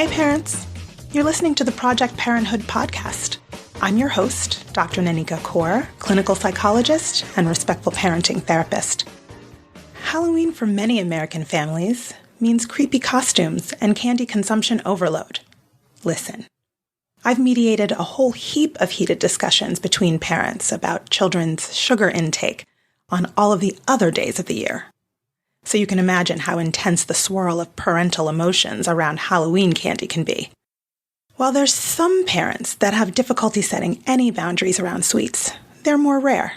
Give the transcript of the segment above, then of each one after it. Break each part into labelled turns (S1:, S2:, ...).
S1: Hey parents, you're listening to the Project Parenthood podcast. I'm your host, Dr. Nanika Coor, clinical psychologist and respectful parenting therapist. Halloween for many American families means creepy costumes and candy consumption overload. Listen, I've mediated a whole heap of heated discussions between parents about children's sugar intake on all of the other days of the year. So you can imagine how intense the swirl of parental emotions around Halloween candy can be. While there's some parents that have difficulty setting any boundaries around sweets, they're more rare.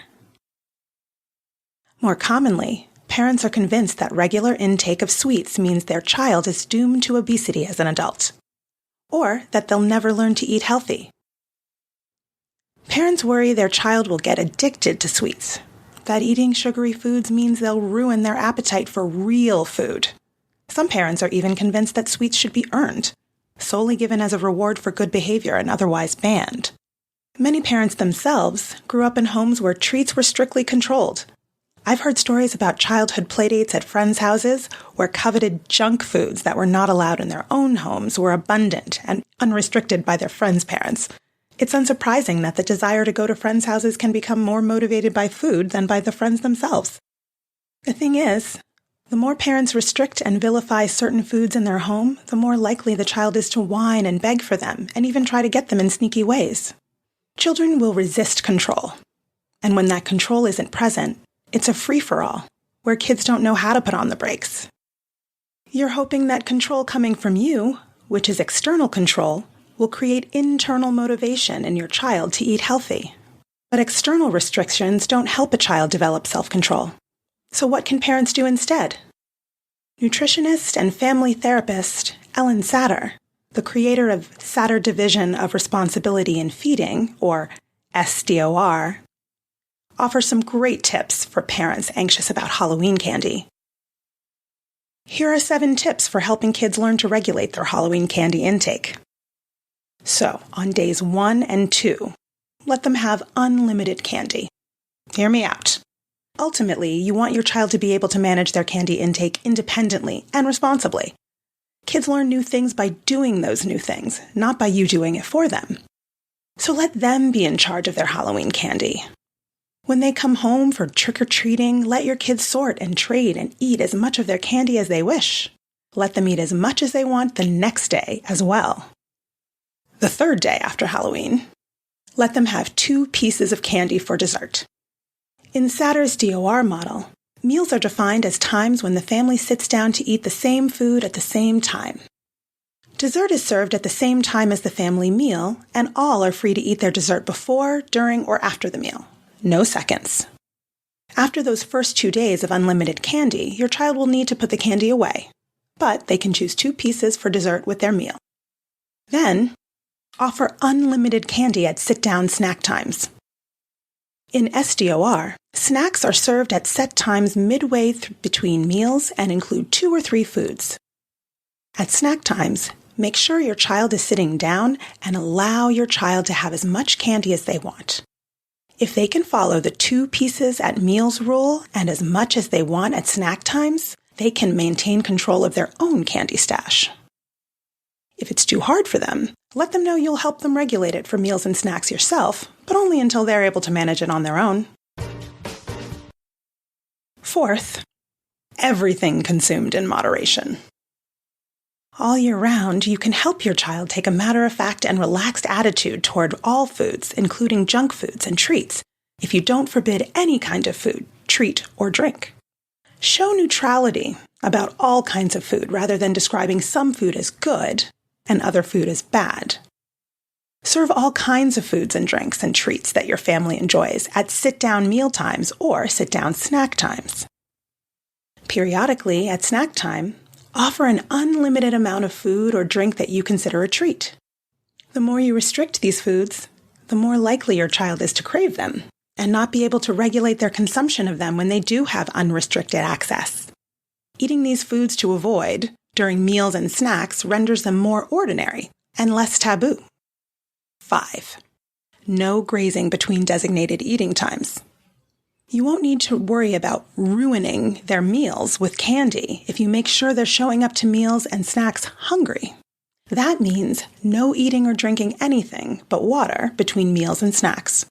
S1: More commonly, parents are convinced that regular intake of sweets means their child is doomed to obesity as an adult, or that they'll never learn to eat healthy. Parents worry their child will get addicted to sweets, that eating sugary foods means they'll ruin their appetite for real food. Some parents are even convinced that sweets should be earned, solely given as a reward for good behavior and otherwise banned. Many parents themselves grew up in homes where treats were strictly controlled. I've heard stories about childhood playdates at friends' houses where coveted junk foods that were not allowed in their own homes were abundant and unrestricted by their friends' parents. It's unsurprising that the desire to go to friends' houses can become more motivated by food than by the friends themselves. The thing is, the more parents restrict and vilify certain foods in their home, the more likely the child is to whine and beg for them, and even try to get them in sneaky ways. Children will resist control. And when that control isn't present, it's a free-for-all, where kids don't know how to put on the brakes. You're hoping that control coming from you, which is external control, will create internal motivation in your child to eat healthy. But external restrictions don't help a child develop self-control. So what can parents do instead? Nutritionist and family therapist Ellen Satter, the creator of Satter Division of Responsibility in Feeding, or SDOR, offers some great tips for parents anxious about Halloween candy. Here are 7 tips for helping kids learn to regulate their Halloween candy intake. So, on days 1 and 2, let them have unlimited candy. Hear me out. Ultimately, you want your child to be able to manage their candy intake independently and responsibly. Kids learn new things by doing those new things, not by you doing it for them. So let them be in charge of their Halloween candy. When they come home for trick-or-treating, let your kids sort and trade and eat as much of their candy as they wish. Let them eat as much as they want the next day as well. The 3rd day after Halloween, let them have 2 pieces of candy for dessert. In Satter's DOR model, meals are defined as times when the family sits down to eat the same food at the same time. Dessert is served at the same time as the family meal, and all are free to eat their dessert before, during, or after the meal. No seconds. After those first 2 days of unlimited candy, your child will need to put the candy away, but they can choose 2 pieces for dessert with their meal. Then, offer unlimited candy at sit-down snack times. In SDOR, snacks are served at set times midway between meals and include 2 or 3 foods. At snack times, make sure your child is sitting down and allow your child to have as much candy as they want. If they can follow the 2 pieces at meals rule and as much as they want at snack times, they can maintain control of their own candy stash. If it's too hard for them, let them know you'll help them regulate it for meals and snacks yourself, but only until they're able to manage it on their own. 4th, everything consumed in moderation. All year round, you can help your child take a matter-of-fact and relaxed attitude toward all foods, including junk foods and treats, if you don't forbid any kind of food, treat, or drink. Show neutrality about all kinds of food rather than describing some food as good and other food as bad. Serve all kinds of foods and drinks and treats that your family enjoys at sit-down meal times or sit-down snack times. Periodically, at snack time, offer an unlimited amount of food or drink that you consider a treat. The more you restrict these foods, the more likely your child is to crave them and not be able to regulate their consumption of them when they do have unrestricted access. Eating these foods to avoid during meals and snacks renders them more ordinary and less taboo. 5. No grazing between designated eating times. You won't need to worry about ruining their meals with candy if you make sure they're showing up to meals and snacks hungry. That means no eating or drinking anything but water between meals and snacks.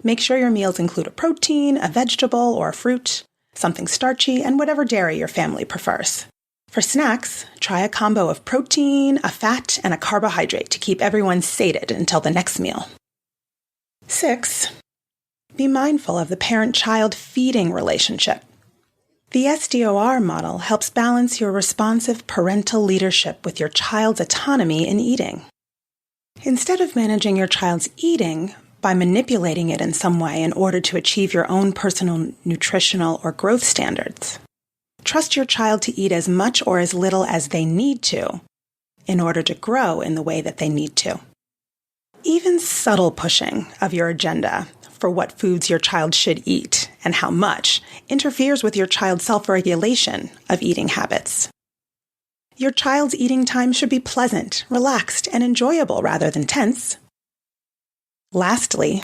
S1: Make sure your meals include a protein, a vegetable, or a fruit, something starchy, and whatever dairy your family prefers. For snacks, try a combo of protein, a fat, and a carbohydrate to keep everyone sated until the next meal. 6. Be mindful of the parent-child feeding relationship. The SDOR model helps balance your responsive parental leadership with your child's autonomy in eating. Instead of managing your child's eating by manipulating it in some way in order to achieve your own personal nutritional or growth standards, trust your child to eat as much or as little as they need to in order to grow in the way that they need to. Even subtle pushing of your agenda for what foods your child should eat and how much interferes with your child's self-regulation of eating habits. Your child's eating time should be pleasant, relaxed, and enjoyable rather than tense. Lastly,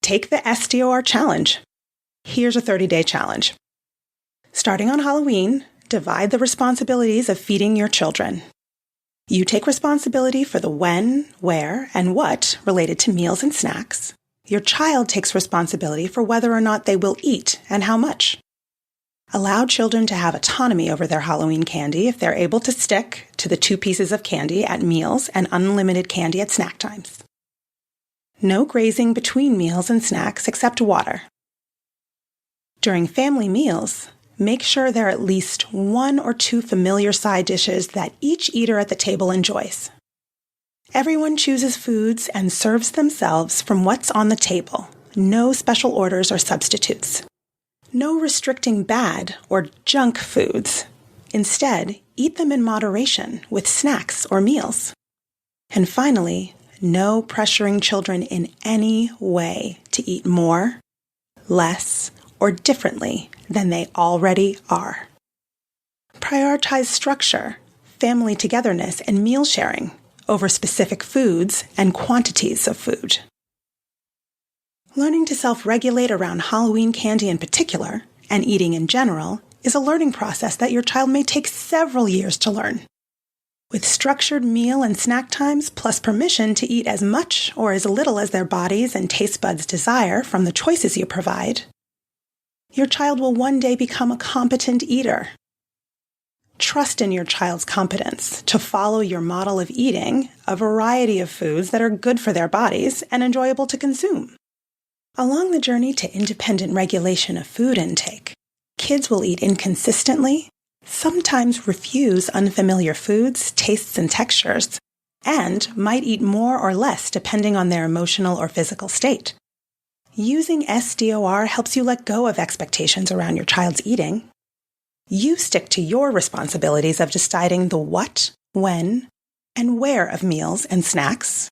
S1: take the SDOR challenge. Here's a 30-day challenge. Starting on Halloween, divide the responsibilities of feeding your children. You take responsibility for the when, where, and what related to meals and snacks. Your child takes responsibility for whether or not they will eat and how much. Allow children to have autonomy over their Halloween candy if they're able to stick to the 2 pieces of candy at meals and unlimited candy at snack times. No grazing between meals and snacks except water. During family meals, make sure there are at least 1 or 2 familiar side dishes that each eater at the table enjoys. Everyone chooses foods and serves themselves from what's on the table. No special orders or substitutes. No restricting bad or junk foods. Instead, eat them in moderation with snacks or meals. And finally, no pressuring children in any way to eat more, less, or differently than they already are. Prioritize structure, family togetherness, and meal sharing over specific foods and quantities of food. Learning to self-regulate around Halloween candy in particular, and eating in general, is a learning process that your child may take several years to learn. With structured meal and snack times plus permission to eat as much or as little as their bodies and taste buds desire from the choices you provide, your child will one day become a competent eater. Trust in your child's competence to follow your model of eating a variety of foods that are good for their bodies and enjoyable to consume. Along the journey to independent regulation of food intake, kids will eat inconsistently, sometimes refuse unfamiliar foods, tastes, and textures, and might eat more or less depending on their emotional or physical state. Using SDOR helps you let go of expectations around your child's eating. You stick to your responsibilities of deciding the what, when, and where of meals and snacks,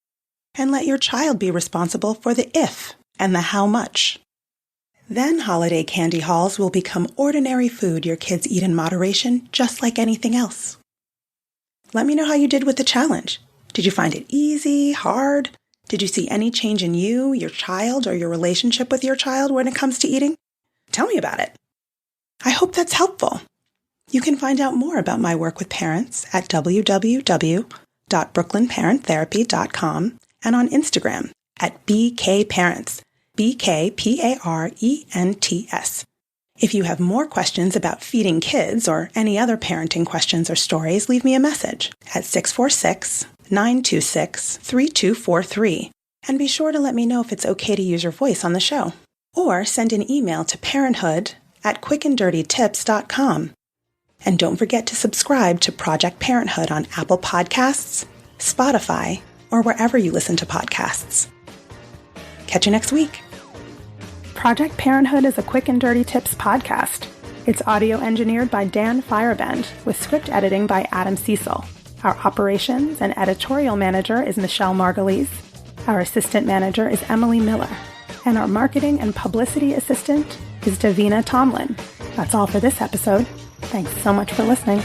S1: and let your child be responsible for the if and the how much. Then holiday candy hauls will become ordinary food your kids eat in moderation, just like anything else. Let me know how you did with the challenge. Did you find it easy, hard? Did you see any change in you, your child, or your relationship with your child when it comes to eating? Tell me about it. I hope that's helpful. You can find out more about my work with parents at www.brooklynparenttherapy.com and on Instagram at BKParents, BKPARENTS. If you have more questions about feeding kids or any other parenting questions or stories, leave me a message at 646-926-3243. And be sure to let me know if it's okay to use your voice on the show. Or send an email to parenthood@quickanddirtytips.com. And don't forget to subscribe to Project Parenthood on Apple Podcasts, Spotify, or wherever you listen to podcasts. Catch you next week. Project Parenthood is a Quick and Dirty Tips podcast. It's audio engineered by Dan Firebend with script editing by Adam Cecil. Our operations and editorial manager is Michelle Margulies. Our assistant manager is Emily Miller. And our marketing and publicity assistant is Davina Tomlin. That's all for this episode. Thanks so much for listening.